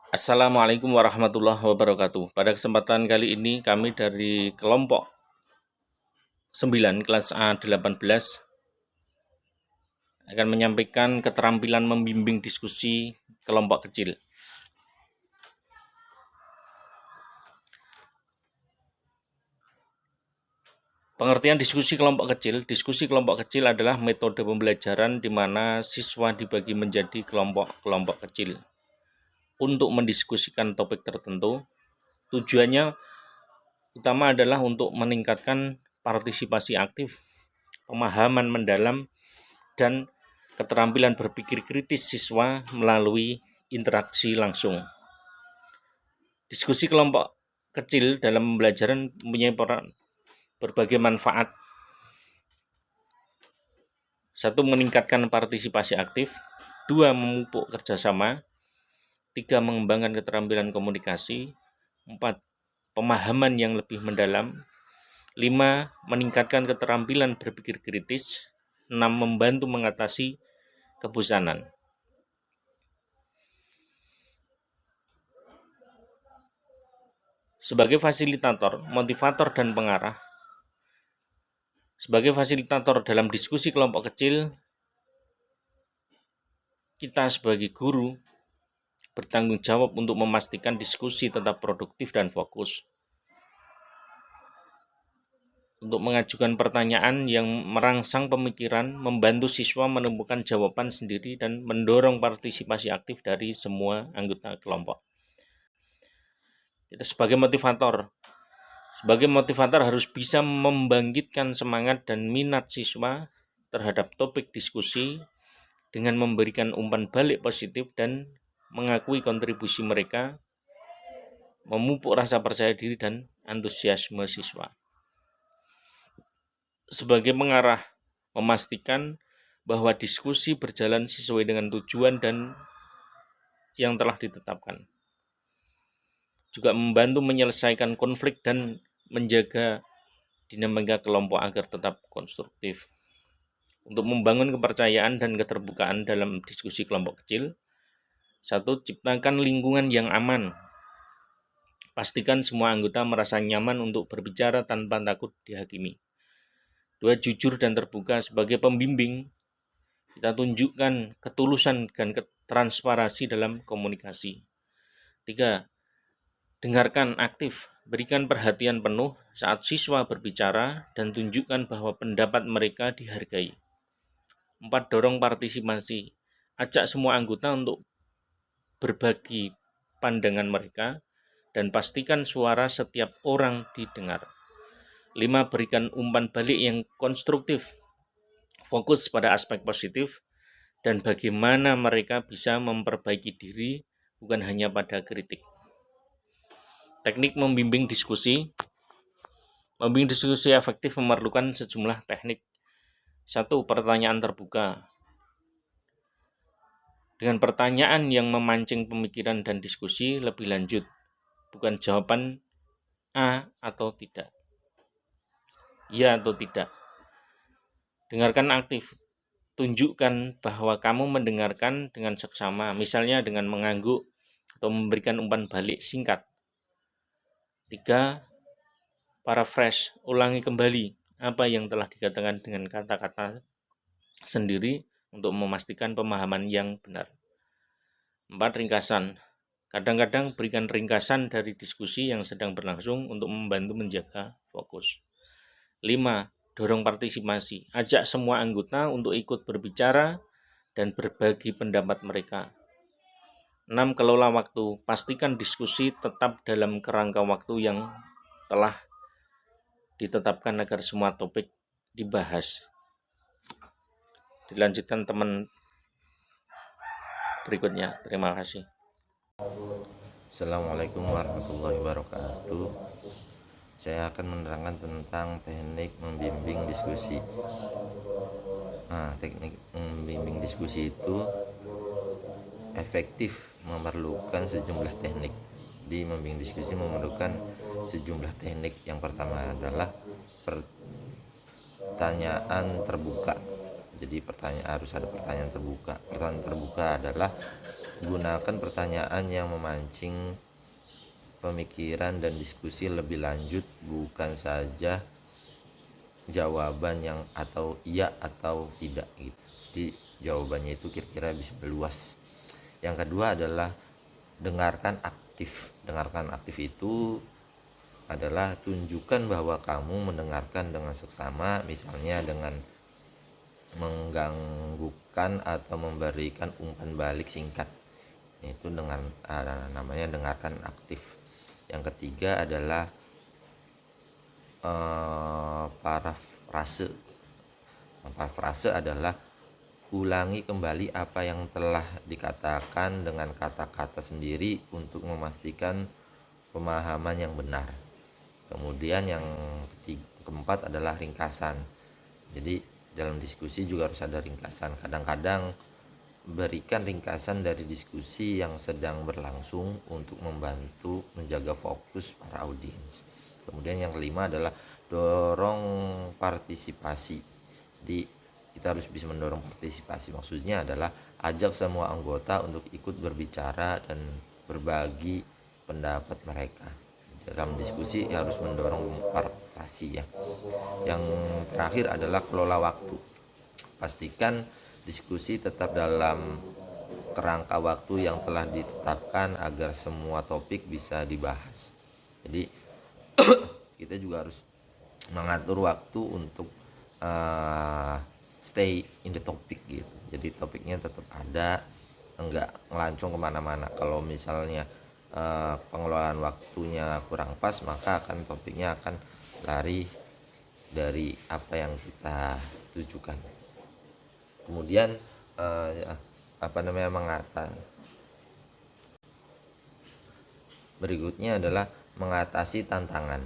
Assalamualaikum warahmatullahi wabarakatuh. Pada kesempatan kali ini kami dari kelompok 9 kelas A18 akan menyampaikan keterampilan membimbing diskusi kelompok kecil. Pengertian diskusi kelompok kecil. Diskusi kelompok kecil adalah metode pembelajaran di mana siswa dibagi menjadi kelompok-kelompok kecil untuk mendiskusikan topik tertentu. Tujuannya utama adalah untuk meningkatkan partisipasi aktif, pemahaman mendalam, dan keterampilan berpikir kritis siswa melalui interaksi langsung. Diskusi kelompok kecil dalam pembelajaran mempunyai berbagai manfaat. 1. Meningkatkan partisipasi aktif. 2. Memupuk kerjasama. 3. Mengembangkan keterampilan komunikasi. 4. Pemahaman yang lebih mendalam. 5. Meningkatkan keterampilan berpikir kritis. 6. Membantu mengatasi kebosanan. Sebagai fasilitator, motivator, dan pengarah. Sebagai fasilitator dalam diskusi kelompok kecil, kita sebagai guru bertanggung jawab untuk memastikan diskusi tetap produktif dan fokus. Untuk mengajukan pertanyaan yang merangsang pemikiran, membantu siswa menemukan jawaban sendiri, dan mendorong partisipasi aktif dari semua anggota kelompok. Kita sebagai motivator harus bisa membangkitkan semangat dan minat siswa terhadap topik diskusi dengan memberikan umpan balik positif dan mengakui kontribusi mereka, memupuk rasa percaya diri dan antusiasme siswa. Sebagai pengarah, memastikan bahwa diskusi berjalan sesuai dengan tujuan dan yang telah ditetapkan. Juga membantu menyelesaikan konflik dan menjaga dinamika kelompok agar tetap konstruktif. Untuk membangun kepercayaan dan keterbukaan dalam diskusi kelompok kecil, 1. Ciptakan lingkungan yang aman. Pastikan semua anggota merasa nyaman untuk berbicara tanpa takut dihakimi. 2. Jujur dan terbuka. Sebagai pembimbing, kita tunjukkan ketulusan dan transparansi dalam komunikasi. 3. Dengarkan aktif. Berikan perhatian penuh saat siswa berbicara dan tunjukkan bahwa pendapat mereka dihargai. 4. Dorong partisipasi. Ajak semua anggota untuk berbagi pandangan mereka dan pastikan suara setiap orang didengar. 5. Berikan umpan balik yang konstruktif. Fokus pada aspek positif dan bagaimana mereka bisa memperbaiki diri, bukan hanya pada kritik. Teknik membimbing diskusi. Membimbing diskusi efektif memerlukan sejumlah teknik. 1. Pertanyaan terbuka. Dengan pertanyaan yang memancing pemikiran dan diskusi lebih lanjut, bukan jawaban A atau tidak, ya atau tidak. Dengarkan aktif. Tunjukkan bahwa kamu mendengarkan dengan seksama, misalnya dengan mengangguk atau memberikan umpan balik singkat. 3. Paraphrase. Ulangi kembali apa yang telah dikatakan dengan kata-kata sendiri untuk memastikan pemahaman yang benar. 4. Ringkasan. Kadang-kadang berikan ringkasan dari diskusi yang sedang berlangsung untuk membantu menjaga fokus. 5. Dorong partisipasi. Ajak semua anggota untuk ikut berbicara dan berbagi pendapat mereka. 6. Kelola waktu. Pastikan diskusi tetap dalam kerangka waktu yang telah ditetapkan agar semua topik dibahas. Dilanjutkan teman berikutnya. Terima kasih. Assalamualaikum warahmatullahi wabarakatuh. Saya akan menerangkan tentang teknik membimbing diskusi. Teknik membimbing diskusi itu efektif memerlukan sejumlah teknik. Di membimbing diskusi memerlukan sejumlah teknik. Yang pertama adalah pertanyaan terbuka. Jadi harus ada pertanyaan terbuka. Pertanyaan terbuka adalah gunakan pertanyaan yang memancing pemikiran dan diskusi lebih lanjut, bukan saja jawaban yang atau iya atau tidak gitu. Jadi jawabannya itu kira-kira bisa meluas. Yang kedua adalah dengarkan aktif. Dengarkan aktif itu adalah tunjukkan bahwa kamu mendengarkan dengan seksama, misalnya dengan mengganggukan atau memberikan umpan balik singkat. Itu dengan namanya dengarkan aktif. Yang ketiga adalah parafrase. Parafrase adalah ulangi kembali apa yang telah dikatakan dengan kata-kata sendiri untuk memastikan pemahaman yang benar. Kemudian yang keempat adalah ringkasan. Jadi dalam diskusi juga harus ada ringkasan. Kadang-kadang berikan ringkasan dari diskusi yang sedang berlangsung untuk membantu menjaga fokus para audiens. Kemudian yang kelima adalah dorong partisipasi. Jadi kita harus bisa mendorong partisipasi. Maksudnya adalah ajak semua anggota untuk ikut berbicara dan berbagi pendapat mereka. Dalam diskusi harus mendorong partisipasi ya. Yang terakhir adalah kelola waktu. Pastikan diskusi tetap dalam kerangka waktu yang telah ditetapkan agar semua topik bisa dibahas. Jadi kita juga harus mengatur waktu untuk stay in the topic gitu. Jadi topiknya tetap ada, enggak ngelancong kemana-mana. Kalau misalnya pengelolaan waktunya kurang pas, maka akan topiknya akan lari dari apa yang kita tujukan. Kemudian berikutnya adalah mengatasi tantangan.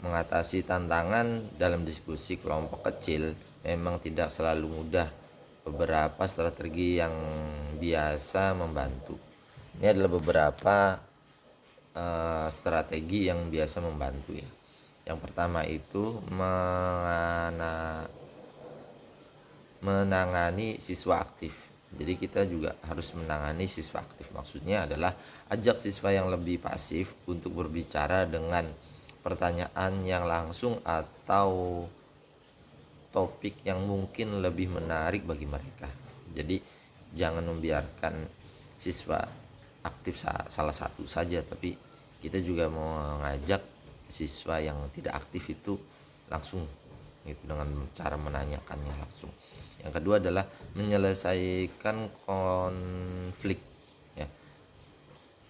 Mengatasi tantangan dalam diskusi kelompok kecil memang tidak selalu mudah. Beberapa strategi yang biasa membantu. Ini adalah beberapa strategi yang biasa membantu ya. Yang pertama itu menangani siswa aktif. Jadi kita juga harus menangani siswa aktif. Maksudnya adalah ajak siswa yang lebih pasif untuk berbicara dengan pertanyaan yang langsung atau topik yang mungkin lebih menarik bagi mereka. Jadi jangan membiarkan siswa aktif salah satu saja, tapi kita juga mau mengajak siswa yang tidak aktif itu langsung itu dengan cara menanyakannya langsung. Yang kedua adalah menyelesaikan konflik ya.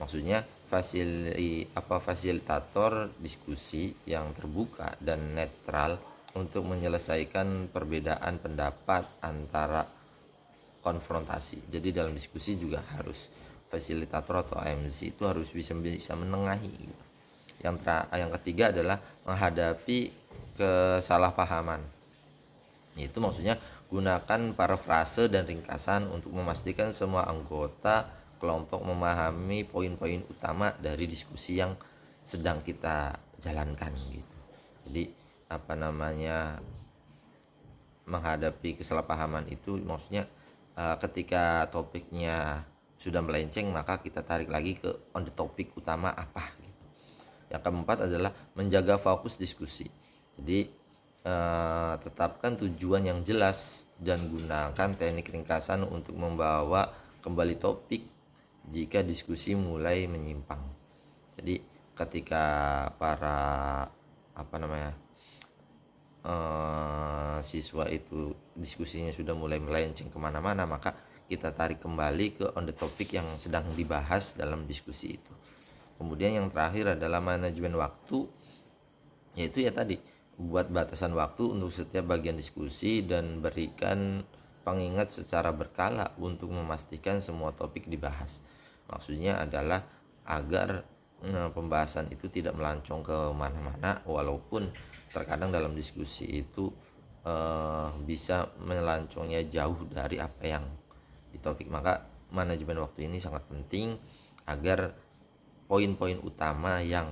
Maksudnya fasilitator diskusi yang terbuka dan netral untuk menyelesaikan perbedaan pendapat antara konfrontasi. Jadi dalam diskusi juga harus fasilitator atau MC itu harus bisa menengahi gitu. Yang ketiga adalah menghadapi kesalahpahaman. Itu maksudnya gunakan parafrase dan ringkasan untuk memastikan semua anggota kelompok memahami poin-poin utama dari diskusi yang sedang kita jalankan gitu. Jadi menghadapi kesalahpahaman itu maksudnya ketika topiknya sudah melenceng, maka kita tarik lagi ke on the topic utama apa gitu. Yang keempat adalah menjaga fokus diskusi. Jadi tetapkan tujuan yang jelas dan gunakan teknik ringkasan untuk membawa kembali topik jika diskusi mulai menyimpang. Jadi ketika para siswa itu diskusinya sudah mulai melenceng kemana-mana, maka kita tarik kembali ke on the topic yang sedang dibahas dalam diskusi itu. Kemudian yang terakhir adalah manajemen waktu, yaitu ya tadi buat batasan waktu untuk setiap bagian diskusi dan berikan pengingat secara berkala untuk memastikan semua topik dibahas. Maksudnya adalah agar pembahasan itu tidak melancong ke mana-mana, walaupun terkadang dalam diskusi itu bisa melancongnya jauh dari apa yang di topik. Maka manajemen waktu ini sangat penting agar poin-poin utama yang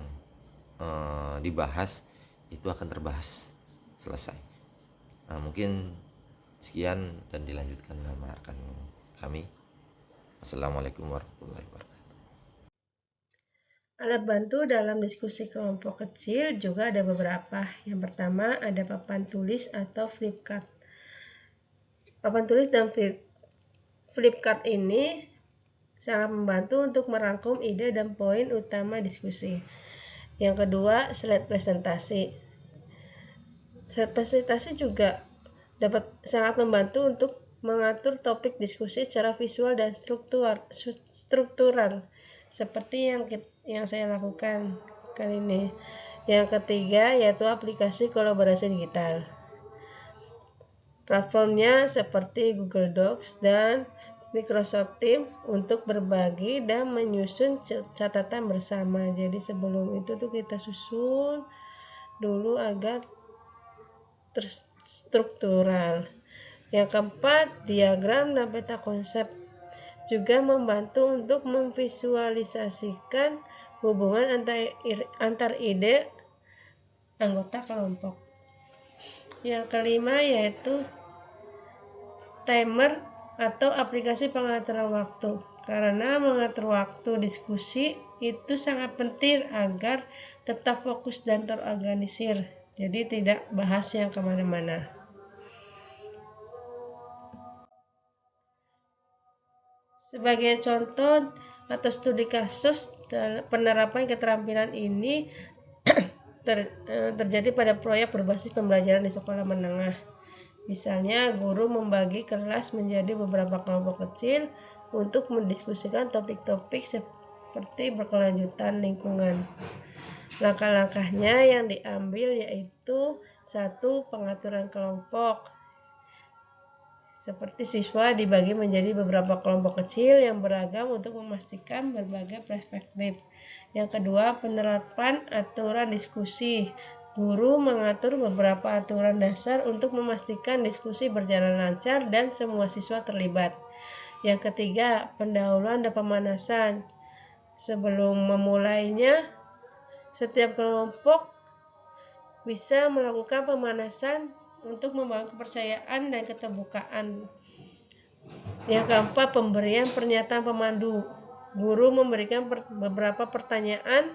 dibahas itu akan terbahas selesai. Mungkin sekian dan dilanjutkan sama rekan kami. Assalamualaikum warahmatullahi wabarakatuh. Alat bantu dalam diskusi kelompok kecil juga ada beberapa. Yang pertama ada papan tulis atau flipchart. Papan tulis dan flipchart ini sangat membantu untuk merangkum ide dan poin utama diskusi. Yang kedua, slide presentasi. Slide presentasi juga dapat sangat membantu untuk mengatur topik diskusi secara visual dan struktural seperti yang saya lakukan kali ini. Yang ketiga yaitu aplikasi kolaborasi digital. Platformnya seperti Google Docs dan Microsoft Teams untuk berbagi dan menyusun catatan bersama. Jadi sebelum itu tuh kita susun dulu agar terstruktural. Yang keempat, diagram dan peta konsep juga membantu untuk memvisualisasikan hubungan antar ide anggota kelompok. Yang kelima yaitu timer atau aplikasi pengaturan waktu. Karena mengatur waktu diskusi itu sangat penting agar tetap fokus dan terorganisir. Jadi tidak bahas yang kemana-mana. Sebagai contoh atau studi kasus penerapan keterampilan ini terjadi pada proyek berbasis pembelajaran di sekolah menengah. Misalnya, guru membagi kelas menjadi beberapa kelompok kecil untuk mendiskusikan topik-topik seperti berkelanjutan lingkungan. Langkah-langkahnya yang diambil yaitu 1. Pengaturan kelompok. Seperti siswa dibagi menjadi beberapa kelompok kecil yang beragam untuk memastikan berbagai perspektif. Yang kedua, penerapan aturan diskusi. Guru mengatur beberapa aturan dasar untuk memastikan diskusi berjalan lancar dan semua siswa terlibat. Yang ketiga, pendahuluan dan pemanasan. Sebelum memulainya, setiap kelompok bisa melakukan pemanasan untuk membangun kepercayaan dan keterbukaan. Yang keempat, pemberian pernyataan pemandu. Guru memberikan beberapa pertanyaan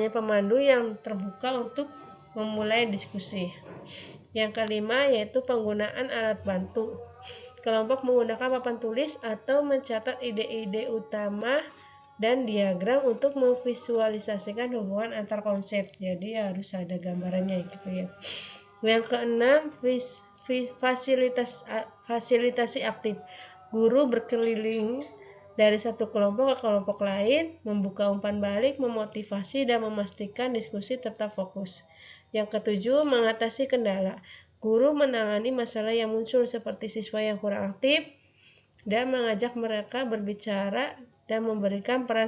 pemandu yang terbuka untuk memulai diskusi. Yang kelima yaitu penggunaan alat bantu. Kelompok menggunakan papan tulis atau mencatat ide-ide utama dan diagram untuk memvisualisasikan hubungan antar konsep. Jadi harus ada gambarannya gitu ya. Yang keenam, fasilitasi aktif. Guru berkeliling dari satu kelompok ke kelompok lain, membuka umpan balik, memotivasi, dan memastikan diskusi tetap fokus. Yang ketujuh, mengatasi kendala. Guru menangani masalah yang muncul seperti siswa yang kurang aktif dan mengajak mereka berbicara dan memberikan peran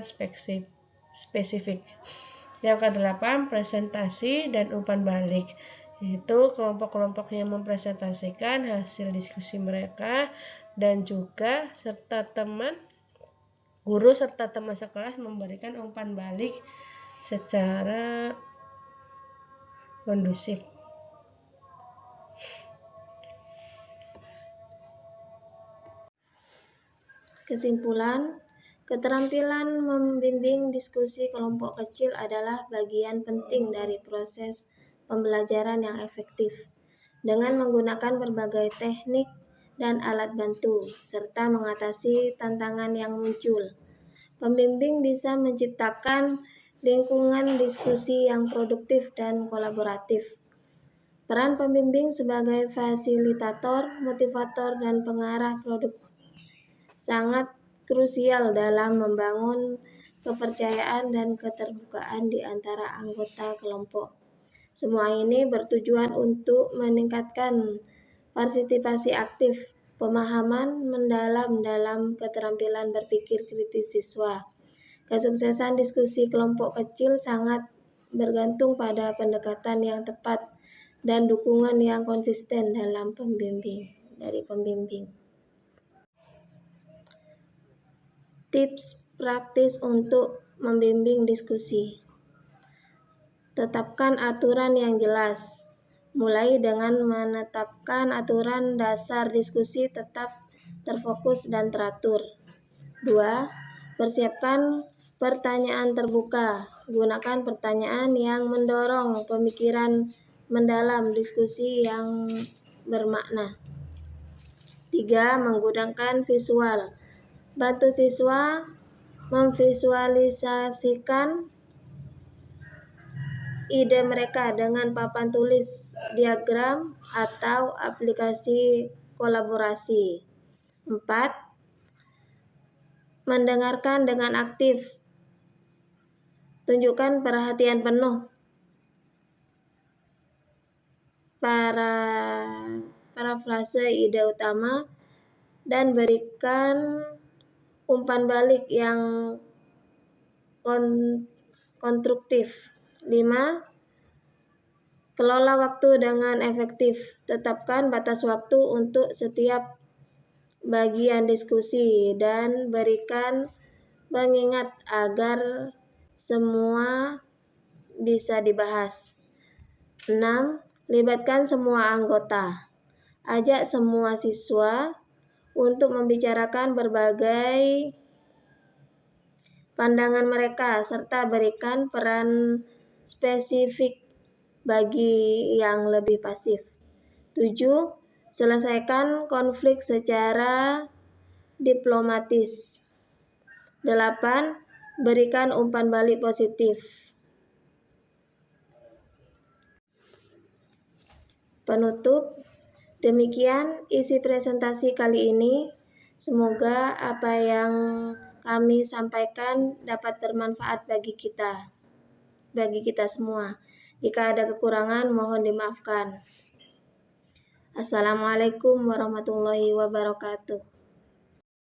spesifik. Yang kedelapan, presentasi dan umpan balik. Yaitu kelompok-kelompok yang mempresentasikan hasil diskusi mereka dan juga guru serta teman sekelas memberikan umpan balik secara kondusif. Kesimpulan, keterampilan membimbing diskusi kelompok kecil adalah bagian penting dari proses pembelajaran yang efektif. Dengan menggunakan berbagai teknik dan alat bantu, serta mengatasi tantangan yang muncul, pembimbing bisa menciptakan lingkungan diskusi yang produktif dan kolaboratif. Peran pembimbing sebagai fasilitator, motivator, dan pengarah produk sangat krusial dalam membangun kepercayaan dan keterbukaan di antara anggota kelompok. Semua ini bertujuan untuk meningkatkan partisipasi aktif, pemahaman mendalam dalam keterampilan berpikir kritis siswa. Kesuksesan diskusi kelompok kecil sangat bergantung pada pendekatan yang tepat dan dukungan yang konsisten dari pembimbing. Tips praktis untuk membimbing diskusi. Tetapkan aturan yang jelas. Mulai dengan menetapkan aturan dasar diskusi, tetap terfokus, dan teratur. 2. Persiapkan pertanyaan terbuka. Gunakan pertanyaan yang mendorong pemikiran mendalam, diskusi yang bermakna. 3. Menggunakan visual. Bantu siswa memvisualisasikan ide mereka dengan papan tulis, diagram, atau aplikasi kolaborasi. 4. Mendengarkan dengan aktif. Tunjukkan perhatian penuh parafrase ide utama dan berikan umpan balik yang konstruktif. 5. Kelola waktu dengan efektif. Tetapkan batas waktu untuk setiap bagian diskusi dan berikan pengingat agar semua bisa dibahas. 6. Libatkan semua anggota. Ajak semua siswa untuk membicarakan berbagai pandangan mereka serta berikan peran spesifik bagi yang lebih pasif. 7. Selesaikan konflik secara diplomatis. 8. Berikan umpan balik positif. Penutup, demikian isi presentasi kali ini. Semoga apa yang kami sampaikan dapat bermanfaat bagi kita semua. Jika ada kekurangan, mohon dimaafkan. Assalamualaikum warahmatullahi wabarakatuh.